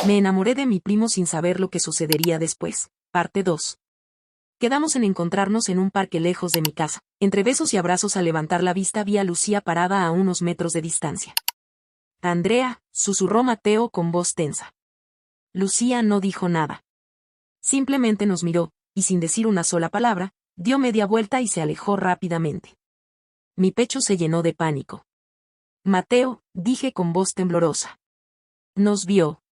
Me enamoré de mi primo sin saber lo que sucedería después. Parte 2. Quedamos en encontrarnos en un parque lejos de mi casa. Entre besos y abrazos al levantar la vista vi a Lucía parada a unos metros de distancia. Andrea, susurró Mateo con voz tensa. Lucía no dijo nada. Simplemente nos miró, y sin decir una sola palabra, dio media vuelta y se alejó rápidamente. Mi pecho se llenó de pánico. Mateo, dije con voz temblorosa. Nos vio.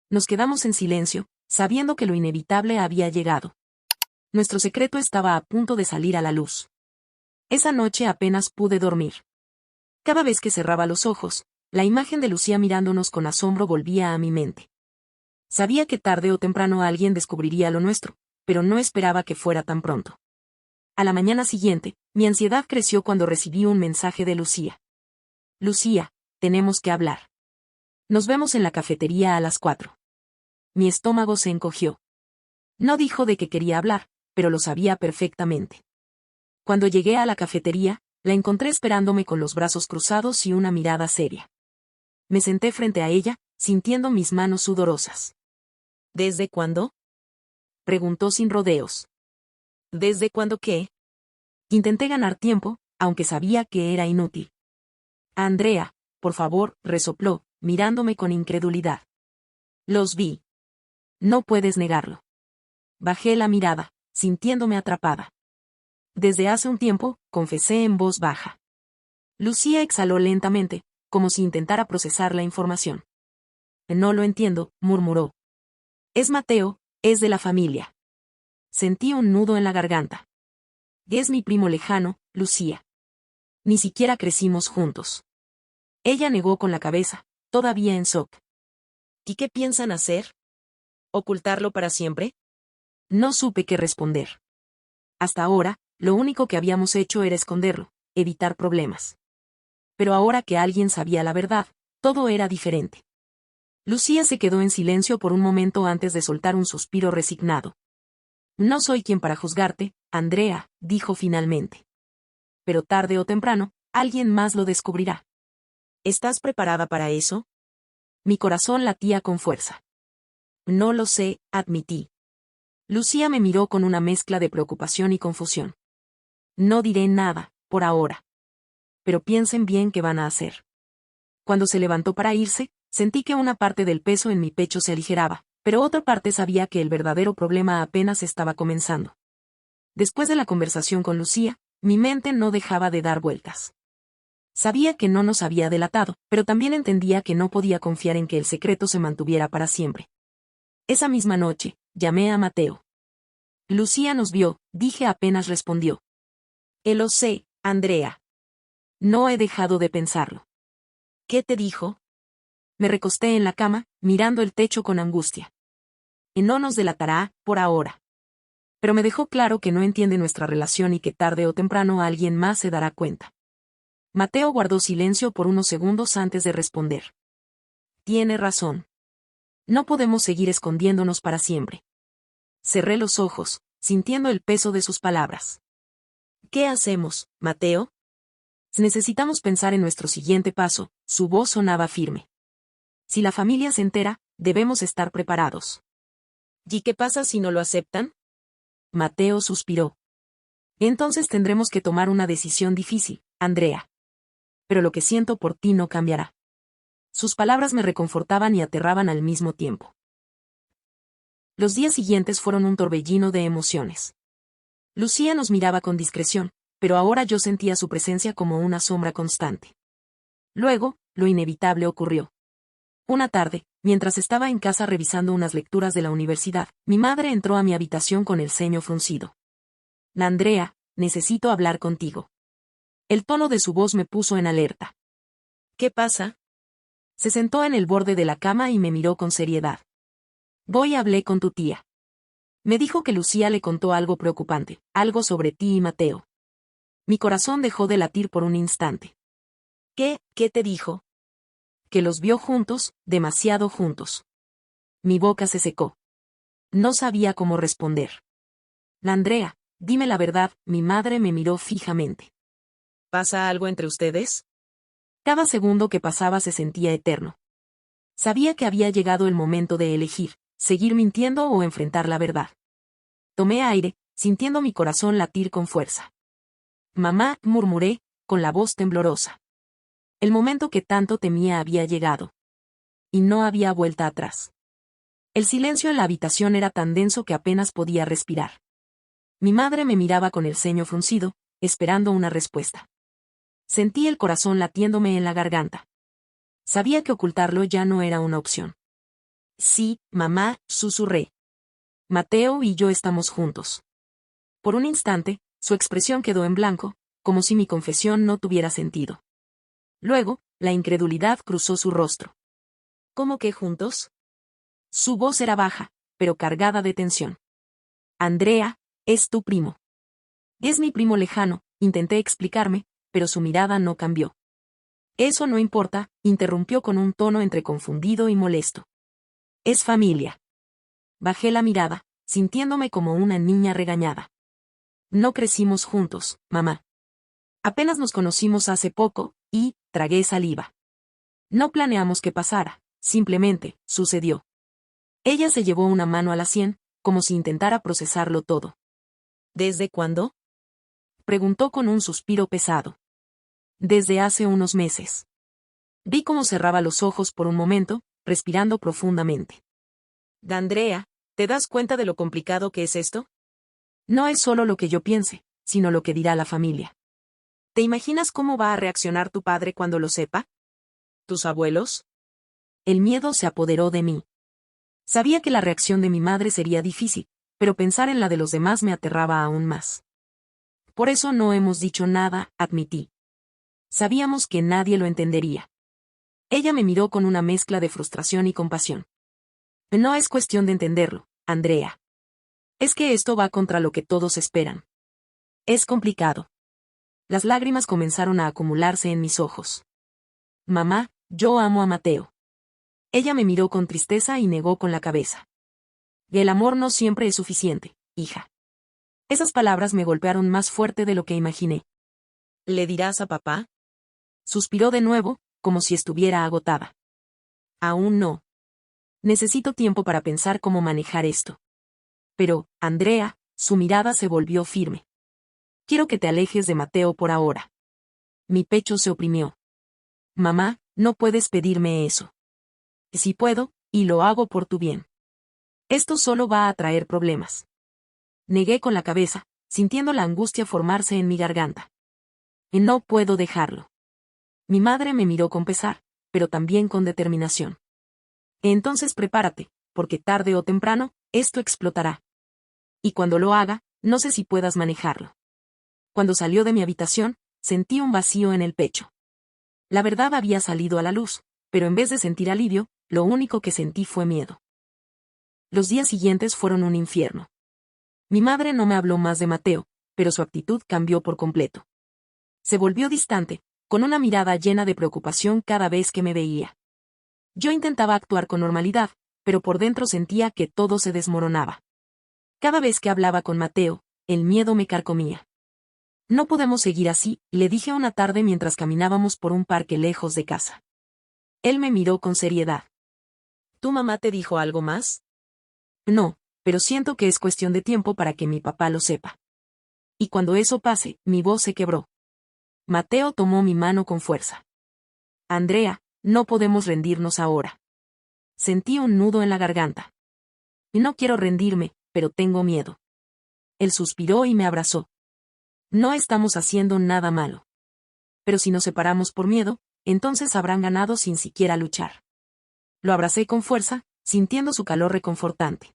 Nos quedamos en silencio, sabiendo que lo inevitable había llegado. Nuestro secreto estaba a punto de salir a la luz. Esa noche apenas pude dormir. Cada vez que cerraba los ojos, la imagen de Lucía mirándonos con asombro volvía a mi mente. Sabía que tarde o temprano alguien descubriría lo nuestro, pero no esperaba que fuera tan pronto. A la mañana siguiente, mi ansiedad creció cuando recibí un mensaje de Lucía. Lucía, tenemos que hablar. Nos vemos en la cafetería a las 4. Mi estómago se encogió. No dijo de qué quería hablar, pero lo sabía perfectamente. Cuando llegué a la cafetería, la encontré esperándome con los brazos cruzados y una mirada seria. Me senté frente a ella, sintiendo mis manos sudorosas. ¿Desde cuándo?, preguntó sin rodeos. ¿Desde cuándo qué? Intenté ganar tiempo, aunque sabía que era inútil. Andrea, por favor, resopló, mirándome con incredulidad. Los vi. No puedes negarlo. Bajé la mirada, sintiéndome atrapada. Desde hace un tiempo, confesé en voz baja. Lucía exhaló lentamente, como si intentara procesar la información. No lo entiendo, murmuró. Es Mateo, es de la familia. Sentí un nudo en la garganta. Es mi primo lejano, Lucía. Ni siquiera crecimos juntos. Ella negó con la cabeza, todavía en shock. ¿Y qué piensan hacer? ¿Ocultarlo para siempre? No supe qué responder. Hasta ahora, lo único que habíamos hecho era esconderlo, evitar problemas. Pero ahora que alguien sabía la verdad, todo era diferente. Lucía se quedó en silencio por un momento antes de soltar un suspiro resignado. No soy quien para juzgarte, Andrea, dijo finalmente. Pero tarde o temprano, alguien más lo descubrirá. ¿Estás preparada para eso? Mi corazón latía con fuerza. No lo sé, admití. Lucía me miró con una mezcla de preocupación y confusión. No diré nada, por ahora. Pero piensen bien qué van a hacer. Cuando se levantó para irse, sentí que una parte del peso en mi pecho se aligeraba, pero otra parte sabía que el verdadero problema apenas estaba comenzando. Después de la conversación con Lucía, mi mente no dejaba de dar vueltas. Sabía que no nos había delatado, pero también entendía que no podía confiar en que el secreto se mantuviera para siempre. Esa misma noche, llamé a Mateo. Lucía nos vio, dije apenas respondió. Lo sé, Andrea. No he dejado de pensarlo. ¿Qué te dijo? Me recosté en la cama, mirando el techo con angustia. No nos delatará, por ahora. Pero me dejó claro que no entiende nuestra relación y que tarde o temprano alguien más se dará cuenta. Mateo guardó silencio por unos segundos antes de responder. Tiene razón. No podemos seguir escondiéndonos para siempre. Cerré los ojos, sintiendo el peso de sus palabras. ¿Qué hacemos, Mateo? Necesitamos pensar en nuestro siguiente paso, su voz sonaba firme. Si la familia se entera, debemos estar preparados. ¿Y qué pasa si no lo aceptan? Mateo suspiró. Entonces tendremos que tomar una decisión difícil, Andrea. Pero lo que siento por ti no cambiará. Sus palabras me reconfortaban y aterraban al mismo tiempo. Los días siguientes fueron un torbellino de emociones. Lucía nos miraba con discreción, pero ahora yo sentía su presencia como una sombra constante. Luego, lo inevitable ocurrió. Una tarde, mientras estaba en casa revisando unas lecturas de la universidad, mi madre entró a mi habitación con el ceño fruncido. Andrea, necesito hablar contigo. El tono de su voz me puso en alerta. ¿Qué pasa? Se sentó en el borde de la cama y me miró con seriedad. Voy a hablar con tu tía. Me dijo que Lucía le contó algo preocupante, algo sobre ti y Mateo. Mi corazón dejó de latir por un instante. ¿Qué te dijo? Que los vio juntos, demasiado juntos. Mi boca se secó. No sabía cómo responder. Andrea, dime la verdad, mi madre me miró fijamente. ¿Pasa algo entre ustedes? Cada segundo que pasaba se sentía eterno. Sabía que había llegado el momento de elegir, seguir mintiendo o enfrentar la verdad. Tomé aire, sintiendo mi corazón latir con fuerza. Mamá, murmuré, con la voz temblorosa. El momento que tanto temía había llegado. Y no había vuelta atrás. El silencio en la habitación era tan denso que apenas podía respirar. Mi madre me miraba con el ceño fruncido, esperando una respuesta. Sentí el corazón latiéndome en la garganta. Sabía que ocultarlo ya no era una opción. Sí, mamá, susurré. Mateo y yo estamos juntos. Por un instante, su expresión quedó en blanco, como si mi confesión no tuviera sentido. Luego, la incredulidad cruzó su rostro. ¿Cómo que juntos? Su voz era baja, pero cargada de tensión. Andrea, es tu primo. Es mi primo lejano, intenté explicarme, pero su mirada no cambió. Eso no importa, interrumpió con un tono entre confundido y molesto. Es familia. Bajé la mirada, sintiéndome como una niña regañada. No crecimos juntos, mamá. Apenas nos conocimos hace poco, y tragué saliva. No planeamos que pasara, simplemente, sucedió. Ella se llevó una mano a la sien, como si intentara procesarlo todo. ¿Desde cuándo? Preguntó con un suspiro pesado. Desde hace unos meses. Vi cómo cerraba los ojos por un momento, respirando profundamente. Andrea, ¿te das cuenta de lo complicado que es esto? No es solo lo que yo piense, sino lo que dirá la familia. ¿Te imaginas cómo va a reaccionar tu padre cuando lo sepa? ¿Tus abuelos? El miedo se apoderó de mí. Sabía que la reacción de mi madre sería difícil, pero pensar en la de los demás me aterraba aún más. Por eso no hemos dicho nada, admití. Sabíamos que nadie lo entendería. Ella me miró con una mezcla de frustración y compasión. No es cuestión de entenderlo, Andrea. Es que esto va contra lo que todos esperan. Es complicado. Las lágrimas comenzaron a acumularse en mis ojos. Mamá, yo amo a Mateo. Ella me miró con tristeza y negó con la cabeza. El amor no siempre es suficiente, hija. Esas palabras me golpearon más fuerte de lo que imaginé. ¿Le dirás a papá? Suspiró de nuevo, como si estuviera agotada. Aún no. Necesito tiempo para pensar cómo manejar esto. Pero, Andrea, su mirada se volvió firme. Quiero que te alejes de Mateo por ahora. Mi pecho se oprimió. Mamá, no puedes pedirme eso. Si puedo, y lo hago por tu bien. Esto solo va a traer problemas. Negué con la cabeza, sintiendo la angustia formarse en mi garganta. Y no puedo dejarlo. Mi madre me miró con pesar, pero también con determinación. Entonces prepárate, porque tarde o temprano, esto explotará. Y cuando lo haga, no sé si puedas manejarlo. Cuando salió de mi habitación, sentí un vacío en el pecho. La verdad había salido a la luz, pero en vez de sentir alivio, lo único que sentí fue miedo. Los días siguientes fueron un infierno. Mi madre no me habló más de Mateo, pero su actitud cambió por completo. Se volvió distante, con una mirada llena de preocupación cada vez que me veía. Yo intentaba actuar con normalidad, pero por dentro sentía que todo se desmoronaba. Cada vez que hablaba con Mateo, el miedo me carcomía. No podemos seguir así, le dije una tarde mientras caminábamos por un parque lejos de casa. Él me miró con seriedad. ¿Tu mamá te dijo algo más? No, pero siento que es cuestión de tiempo para que mi papá lo sepa. Y cuando eso pase, mi voz se quebró. Mateo tomó mi mano con fuerza. Andrea, no podemos rendirnos ahora. Sentí un nudo en la garganta. No quiero rendirme, pero tengo miedo. Él suspiró y me abrazó. No estamos haciendo nada malo. Pero si nos separamos por miedo, entonces habrán ganado sin siquiera luchar. Lo abracé con fuerza, sintiendo su calor reconfortante.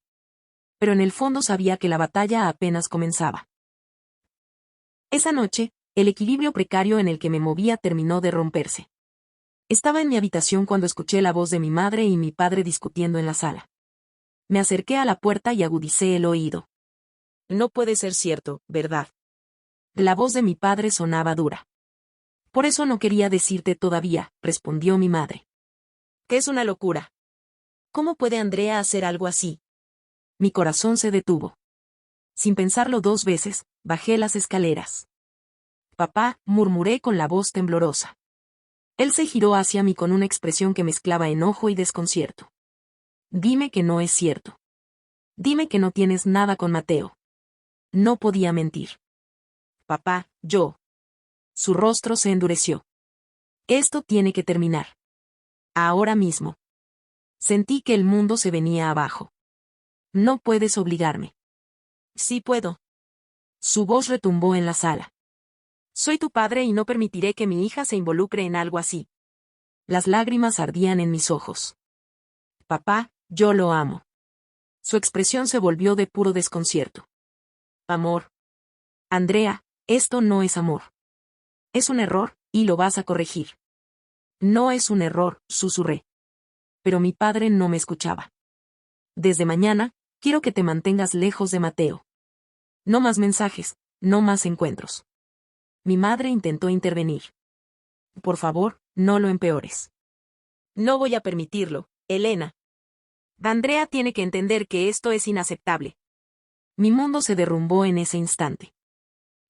Pero en el fondo sabía que la batalla apenas comenzaba. Esa noche, el equilibrio precario en el que me movía terminó de romperse. Estaba en mi habitación cuando escuché la voz de mi madre y mi padre discutiendo en la sala. Me acerqué a la puerta y agudicé el oído. No puede ser cierto, ¿verdad? La voz de mi padre sonaba dura. Por eso no quería decirte todavía, respondió mi madre. ¿Qué es una locura? ¿Cómo puede Andrea hacer algo así? Mi corazón se detuvo. Sin pensarlo 2 veces, bajé las escaleras. Papá, murmuré con la voz temblorosa. Él se giró hacia mí con una expresión que mezclaba enojo y desconcierto. Dime que no es cierto. Dime que no tienes nada con Mateo. No podía mentir. Papá, yo. Su rostro se endureció. Esto tiene que terminar. Ahora mismo. Sentí que el mundo se venía abajo. No puedes obligarme. Sí puedo. Su voz retumbó en la sala. Soy tu padre y no permitiré que mi hija se involucre en algo así. Las lágrimas ardían en mis ojos. Papá, yo lo amo. Su expresión se volvió de puro desconcierto. Amor. Andrea, esto no es amor. Es un error, y lo vas a corregir. No es un error, susurré. Pero mi padre no me escuchaba. Desde mañana, quiero que te mantengas lejos de Mateo. No más mensajes, no más encuentros. Mi madre intentó intervenir. Por favor, no lo empeores. No voy a permitirlo, Elena. Andrea tiene que entender que esto es inaceptable. Mi mundo se derrumbó en ese instante.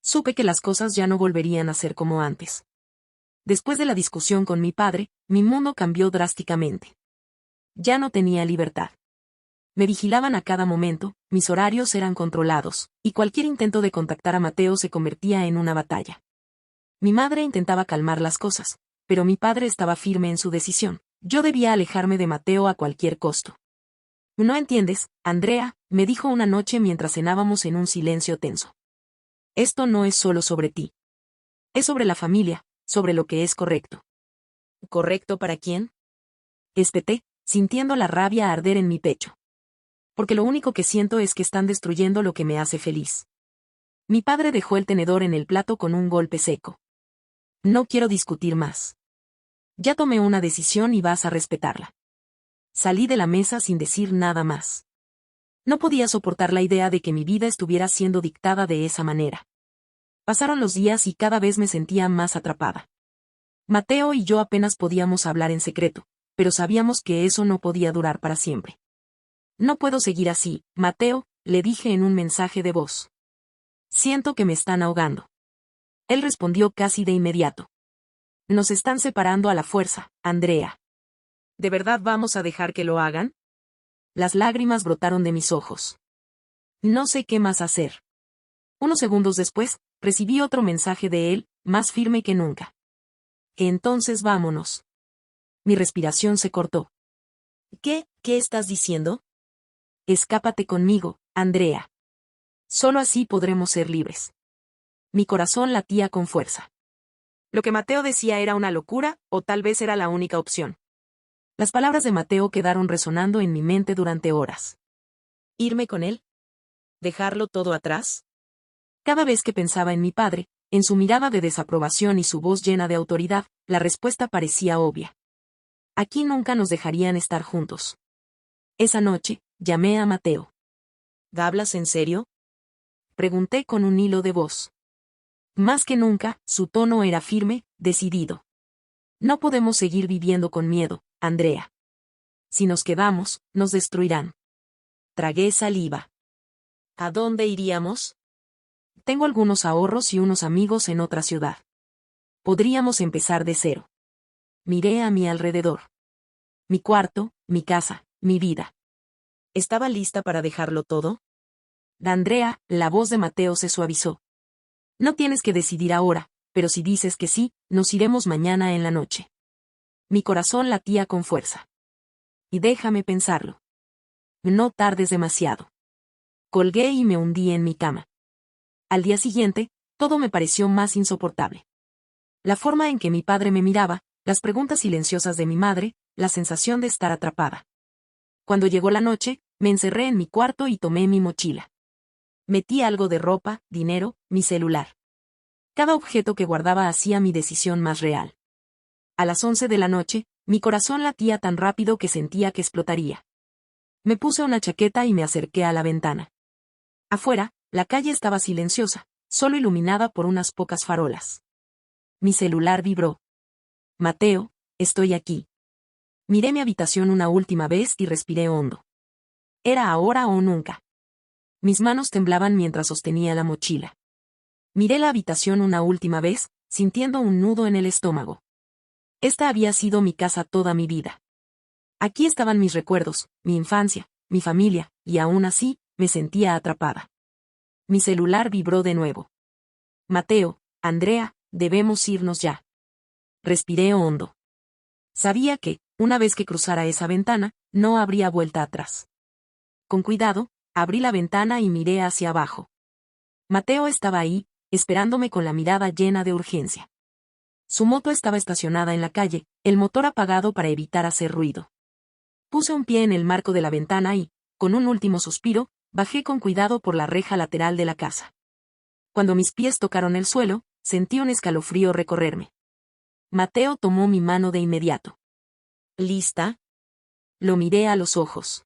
Supe que las cosas ya no volverían a ser como antes. Después de la discusión con mi padre, mi mundo cambió drásticamente. Ya no tenía libertad. Me vigilaban a cada momento, mis horarios eran controlados, y cualquier intento de contactar a Mateo se convertía en una batalla. Mi madre intentaba calmar las cosas, pero mi padre estaba firme en su decisión. Yo debía alejarme de Mateo a cualquier costo. No entiendes, Andrea, me dijo una noche mientras cenábamos en un silencio tenso. Esto no es solo sobre ti. Es sobre la familia, sobre lo que es correcto. ¿Correcto para quién? Espeté, sintiendo la rabia arder en mi pecho. Porque lo único que siento es que están destruyendo lo que me hace feliz. Mi padre dejó el tenedor en el plato con un golpe seco. No quiero discutir más. Ya tomé una decisión y vas a respetarla. Salí de la mesa sin decir nada más. No podía soportar la idea de que mi vida estuviera siendo dictada de esa manera. Pasaron los días y cada vez me sentía más atrapada. Mateo y yo apenas podíamos hablar en secreto, pero sabíamos que eso no podía durar para siempre. No puedo seguir así, Mateo, le dije en un mensaje de voz. Siento que me están ahogando. Él respondió casi de inmediato. Nos están separando a la fuerza, Andrea. ¿De verdad vamos a dejar que lo hagan? Las lágrimas brotaron de mis ojos. No sé qué más hacer. Unos segundos después, recibí otro mensaje de él, más firme que nunca. Entonces vámonos. Mi respiración se cortó. ¿Qué estás diciendo? Escápate conmigo, Andrea. Solo así podremos ser libres. Mi corazón latía con fuerza. Lo que Mateo decía era una locura, o tal vez era la única opción. Las palabras de Mateo quedaron resonando en mi mente durante horas. ¿Irme con él? ¿Dejarlo todo atrás? Cada vez que pensaba en mi padre, en su mirada de desaprobación y su voz llena de autoridad, la respuesta parecía obvia. Aquí nunca nos dejarían estar juntos. Esa noche, llamé a Mateo. ¿Hablas en serio? Pregunté con un hilo de voz. Más que nunca, su tono era firme, decidido. No podemos seguir viviendo con miedo, Andrea. Si nos quedamos, nos destruirán. Tragué saliva. ¿A dónde iríamos? Tengo algunos ahorros y unos amigos en otra ciudad. Podríamos empezar de cero. Miré a mi alrededor. Mi cuarto, mi casa, mi vida. ¿Estaba lista para dejarlo todo? Andrea, la voz de Mateo se suavizó. No tienes que decidir ahora, pero si dices que sí, nos iremos mañana en la noche. Mi corazón latía con fuerza. Y déjame pensarlo. No tardes demasiado. Colgué y me hundí en mi cama. Al día siguiente, todo me pareció más insoportable. La forma en que mi padre me miraba, las preguntas silenciosas de mi madre, la sensación de estar atrapada. Cuando llegó la noche, me encerré en mi cuarto y tomé mi mochila. Metí algo de ropa, dinero, mi celular. Cada objeto que guardaba hacía mi decisión más real. A las 11 de la noche, mi corazón latía tan rápido que sentía que explotaría. Me puse una chaqueta y me acerqué a la ventana. Afuera, la calle estaba silenciosa, solo iluminada por unas pocas farolas. Mi celular vibró. Mateo, estoy aquí. Miré mi habitación una última vez y respiré hondo. Era ahora o nunca. Mis manos temblaban mientras sostenía la mochila. Miré la habitación una última vez, sintiendo un nudo en el estómago. Esta había sido mi casa toda mi vida. Aquí estaban mis recuerdos, mi infancia, mi familia, y aún así, me sentía atrapada. Mi celular vibró de nuevo. Mateo, Andrea, debemos irnos ya. Respiré hondo. Sabía que, una vez que cruzara esa ventana, no habría vuelta atrás. Con cuidado, abrí la ventana y miré hacia abajo. Mateo estaba ahí, esperándome con la mirada llena de urgencia. Su moto estaba estacionada en la calle, el motor apagado para evitar hacer ruido. Puse un pie en el marco de la ventana y, con un último suspiro, bajé con cuidado por la reja lateral de la casa. Cuando mis pies tocaron el suelo, sentí un escalofrío recorrerme. Mateo tomó mi mano de inmediato. ¿Lista? Lo miré a los ojos.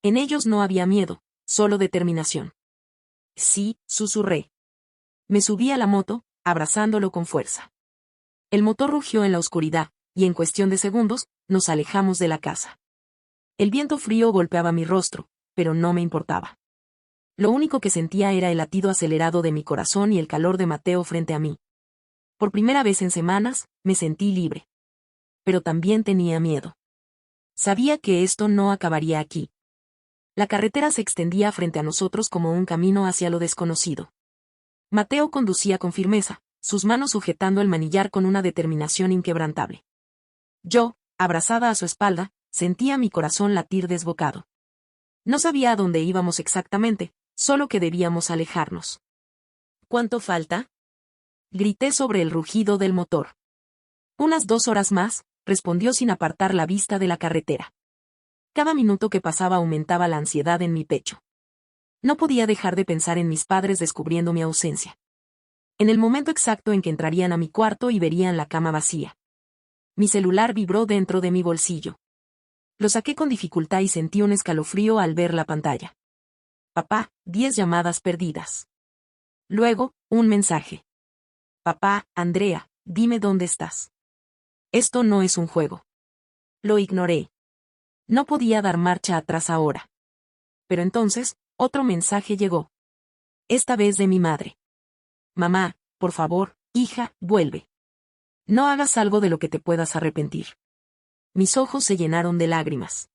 En ellos no había miedo, solo determinación. Sí, susurré. Me subí a la moto, abrazándolo con fuerza. El motor rugió en la oscuridad, y en cuestión de segundos, nos alejamos de la casa. El viento frío golpeaba mi rostro, pero no me importaba. Lo único que sentía era el latido acelerado de mi corazón y el calor de Mateo frente a mí. Por primera vez en semanas, me sentí libre. Pero también tenía miedo. Sabía que esto no acabaría aquí. La carretera se extendía frente a nosotros como un camino hacia lo desconocido. Mateo conducía con firmeza, sus manos sujetando el manillar con una determinación inquebrantable. Yo, abrazada a su espalda, sentía mi corazón latir desbocado. No sabía a dónde íbamos exactamente, solo que debíamos alejarnos. ¿Cuánto falta? Grité sobre el rugido del motor. Unas 2 horas más, respondió sin apartar la vista de la carretera. Cada minuto que pasaba aumentaba la ansiedad en mi pecho. No podía dejar de pensar en mis padres descubriendo mi ausencia. En el momento exacto en que entrarían a mi cuarto y verían la cama vacía. Mi celular vibró dentro de mi bolsillo. Lo saqué con dificultad y sentí un escalofrío al ver la pantalla. Papá, 10 llamadas perdidas. Luego, un mensaje. Papá, Andrea, dime dónde estás. Esto no es un juego. Lo ignoré. No podía dar marcha atrás ahora. Pero entonces, otro mensaje llegó. Esta vez de mi madre. Mamá, por favor, hija, vuelve. No hagas algo de lo que te puedas arrepentir. Mis ojos se llenaron de lágrimas.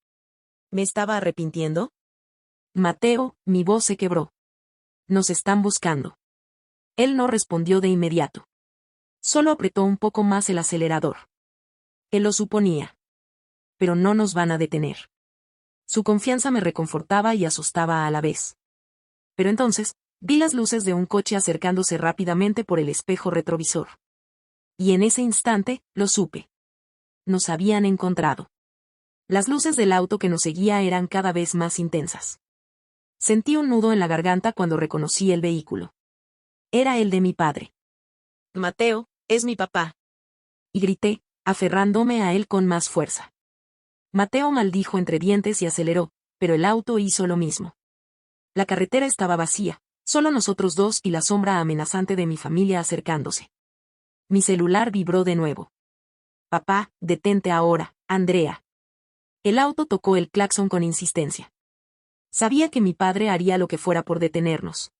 ¿Me estaba arrepintiendo? Mateo, mi voz se quebró. Nos están buscando. Él no respondió de inmediato. Solo apretó un poco más el acelerador. Él lo suponía. Pero no nos van a detener. Su confianza me reconfortaba y asustaba a la vez. Pero entonces, vi las luces de un coche acercándose rápidamente por el espejo retrovisor. Y en ese instante, lo supe. Nos habían encontrado. Las luces del auto que nos seguía eran cada vez más intensas. Sentí un nudo en la garganta cuando reconocí el vehículo. Era el de mi padre. Mateo, es mi papá. Y grité, aferrándome a él con más fuerza. Mateo maldijo entre dientes y aceleró, pero el auto hizo lo mismo. La carretera estaba vacía, solo nosotros dos y la sombra amenazante de mi familia acercándose. Mi celular vibró de nuevo. Papá, detente ahora, Andrea. El auto tocó el claxon con insistencia. Sabía que mi padre haría lo que fuera por detenernos.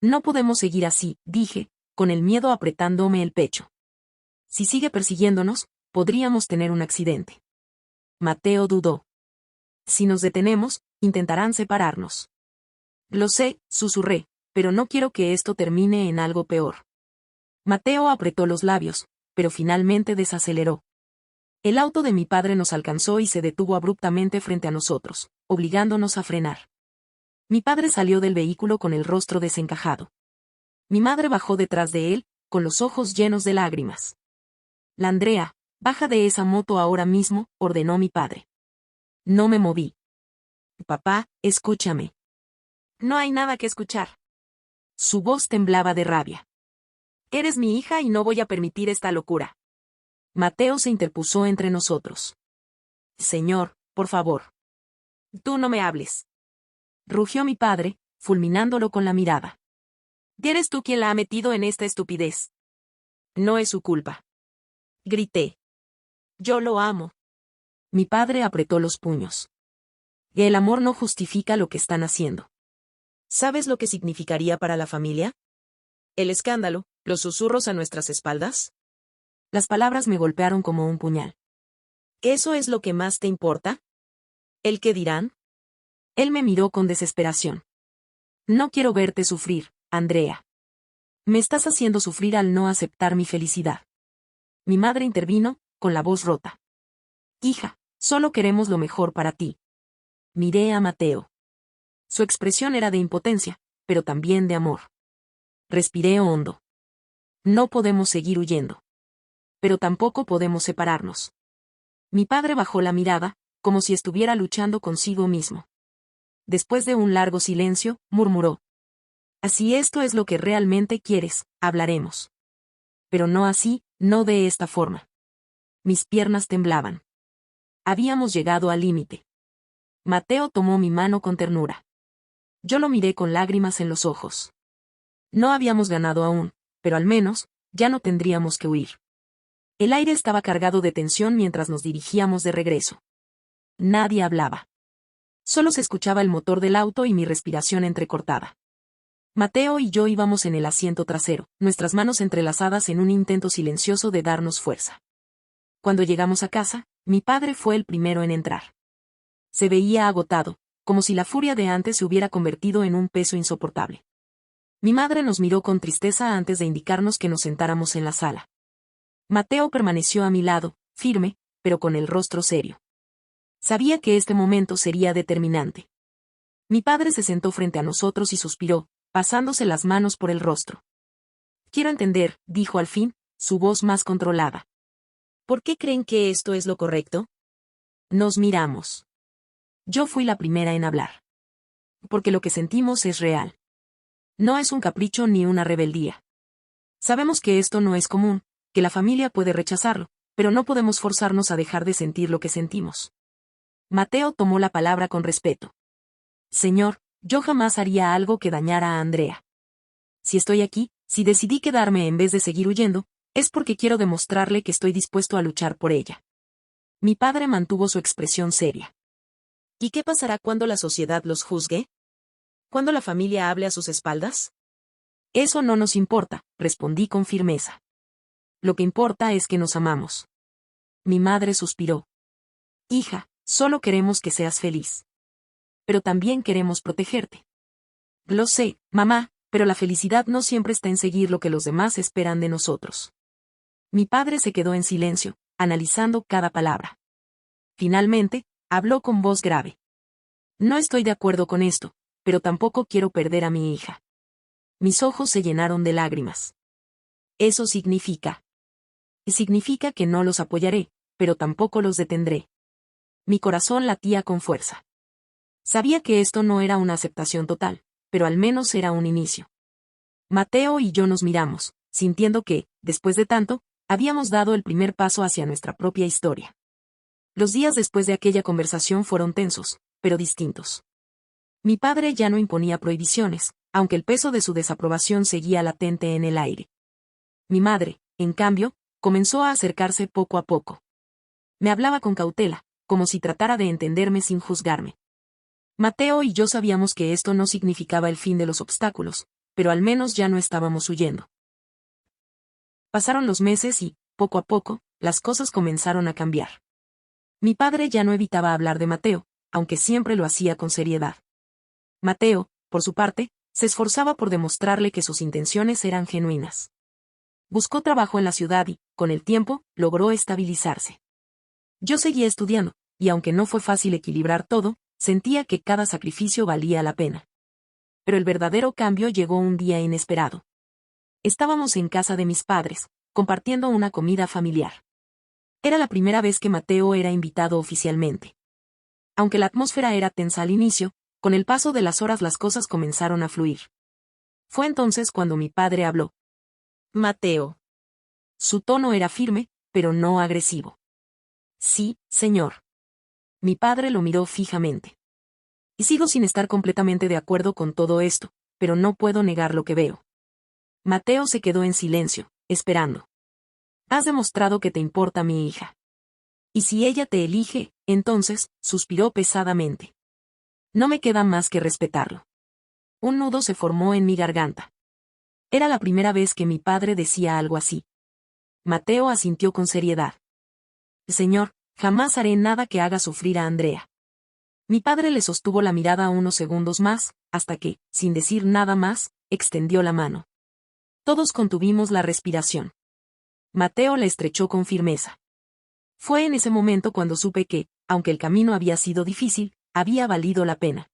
No podemos seguir así, dije, con el miedo apretándome el pecho. Si sigue persiguiéndonos, podríamos tener un accidente. Mateo dudó. Si nos detenemos, intentarán separarnos. Lo sé, susurré, pero no quiero que esto termine en algo peor. Mateo apretó los labios, pero finalmente desaceleró. El auto de mi padre nos alcanzó y se detuvo abruptamente frente a nosotros, obligándonos a frenar. Mi padre salió del vehículo con el rostro desencajado. Mi madre bajó detrás de él, con los ojos llenos de lágrimas. La Andrea, baja de esa moto ahora mismo, ordenó mi padre. No me moví. Papá, escúchame. No hay nada que escuchar. Su voz temblaba de rabia. Eres mi hija y no voy a permitir esta locura. Mateo se interpuso entre nosotros. Señor, por favor. Tú no me hables. Rugió mi padre, fulminándolo con la mirada. Eres tú quien la ha metido en esta estupidez. No es su culpa. Grité. Yo lo amo. Mi padre apretó los puños. El amor no justifica lo que están haciendo. ¿Sabes lo que significaría para la familia? El escándalo, los susurros a nuestras espaldas. Las palabras me golpearon como un puñal. ¿Eso es lo que más te importa? ¿El qué dirán? Él me miró con desesperación. No quiero verte sufrir, Andrea. Me estás haciendo sufrir al no aceptar mi felicidad. Mi madre intervino, con la voz rota. Hija, solo queremos lo mejor para ti. Miré a Mateo. Su expresión era de impotencia, pero también de amor. Respiré hondo. No podemos seguir huyendo. Pero tampoco podemos separarnos. Mi padre bajó la mirada, como si estuviera luchando consigo mismo. Después de un largo silencio, murmuró. Si esto es lo que realmente quieres, hablaremos. Pero no así, no de esta forma. Mis piernas temblaban. Habíamos llegado al límite. Mateo tomó mi mano con ternura. Yo lo miré con lágrimas en los ojos. No habíamos ganado aún, pero al menos, ya no tendríamos que huir. El aire estaba cargado de tensión mientras nos dirigíamos de regreso. Nadie hablaba. Solo se escuchaba el motor del auto y mi respiración entrecortada. Mateo y yo íbamos en el asiento trasero, nuestras manos entrelazadas en un intento silencioso de darnos fuerza. Cuando llegamos a casa, mi padre fue el primero en entrar. Se veía agotado, como si la furia de antes se hubiera convertido en un peso insoportable. Mi madre nos miró con tristeza antes de indicarnos que nos sentáramos en la sala. Mateo permaneció a mi lado, firme, pero con el rostro serio. Sabía que este momento sería determinante. Mi padre se sentó frente a nosotros y suspiró, pasándose las manos por el rostro. Quiero entender, dijo al fin, su voz más controlada. ¿Por qué creen que esto es lo correcto? Nos miramos. Yo fui la primera en hablar. Porque lo que sentimos es real. No es un capricho ni una rebeldía. Sabemos que esto no es común, que la familia puede rechazarlo, pero no podemos forzarnos a dejar de sentir lo que sentimos. Mateo tomó la palabra con respeto. Señor, yo jamás haría algo que dañara a Andrea. Si estoy aquí, si decidí quedarme en vez de seguir huyendo, es porque quiero demostrarle que estoy dispuesto a luchar por ella. Mi padre mantuvo su expresión seria. ¿Y qué pasará cuando la sociedad los juzgue? ¿Cuando la familia hable a sus espaldas? Eso no nos importa, respondí con firmeza. Lo que importa es que nos amamos. Mi madre suspiró. Hija, solo queremos que seas feliz. Pero también queremos protegerte. Lo sé, mamá, pero la felicidad no siempre está en seguir lo que los demás esperan de nosotros. Mi padre se quedó en silencio, analizando cada palabra. Finalmente, habló con voz grave. No estoy de acuerdo con esto, pero tampoco quiero perder a mi hija. Mis ojos se llenaron de lágrimas. Eso significa que no los apoyaré, pero tampoco los detendré. Mi corazón latía con fuerza. Sabía que esto no era una aceptación total, pero al menos era un inicio. Mateo y yo nos miramos, sintiendo que, después de tanto, habíamos dado el primer paso hacia nuestra propia historia. Los días después de aquella conversación fueron tensos, pero distintos. Mi padre ya no imponía prohibiciones, aunque el peso de su desaprobación seguía latente en el aire. Mi madre, en cambio, comenzó a acercarse poco a poco. Me hablaba con cautela, como si tratara de entenderme sin juzgarme. Mateo y yo sabíamos que esto no significaba el fin de los obstáculos, pero al menos ya no estábamos huyendo. Pasaron los meses y, poco a poco, las cosas comenzaron a cambiar. Mi padre ya no evitaba hablar de Mateo, aunque siempre lo hacía con seriedad. Mateo, por su parte, se esforzaba por demostrarle que sus intenciones eran genuinas. Buscó trabajo en la ciudad y, con el tiempo, logró estabilizarse. Yo seguía estudiando, y aunque no fue fácil equilibrar todo, sentía que cada sacrificio valía la pena. Pero el verdadero cambio llegó un día inesperado. Estábamos en casa de mis padres, compartiendo una comida familiar. Era la primera vez que Mateo era invitado oficialmente. Aunque la atmósfera era tensa al inicio, con el paso de las horas las cosas comenzaron a fluir. Fue entonces cuando mi padre habló. Mateo. Su tono era firme, pero no agresivo. Sí, señor. Mi padre lo miró fijamente. Y sigo sin estar completamente de acuerdo con todo esto, pero no puedo negar lo que veo. Mateo se quedó en silencio, esperando. Has demostrado que te importa mi hija. Y si ella te elige, entonces, suspiró pesadamente. No me queda más que respetarlo. Un nudo se formó en mi garganta. Era la primera vez que mi padre decía algo así. Mateo asintió con seriedad. Señor, jamás haré nada que haga sufrir a Andrea. Mi padre le sostuvo la mirada unos segundos más, hasta que, sin decir nada más, extendió la mano. Todos contuvimos la respiración. Mateo la estrechó con firmeza. Fue en ese momento cuando supe que, aunque el camino había sido difícil, había valido la pena.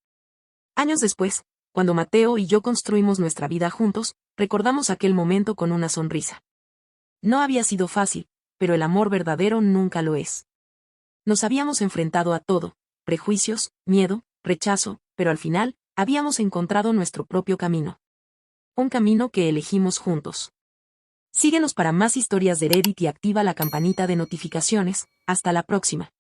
Años después, cuando Mateo y yo construimos nuestra vida juntos, recordamos aquel momento con una sonrisa. No había sido fácil, pero el amor verdadero nunca lo es. Nos habíamos enfrentado a todo, prejuicios, miedo, rechazo, pero al final, habíamos encontrado nuestro propio camino. Un camino que elegimos juntos. Síguenos para más historias de Reddit y activa la campanita de notificaciones. Hasta la próxima.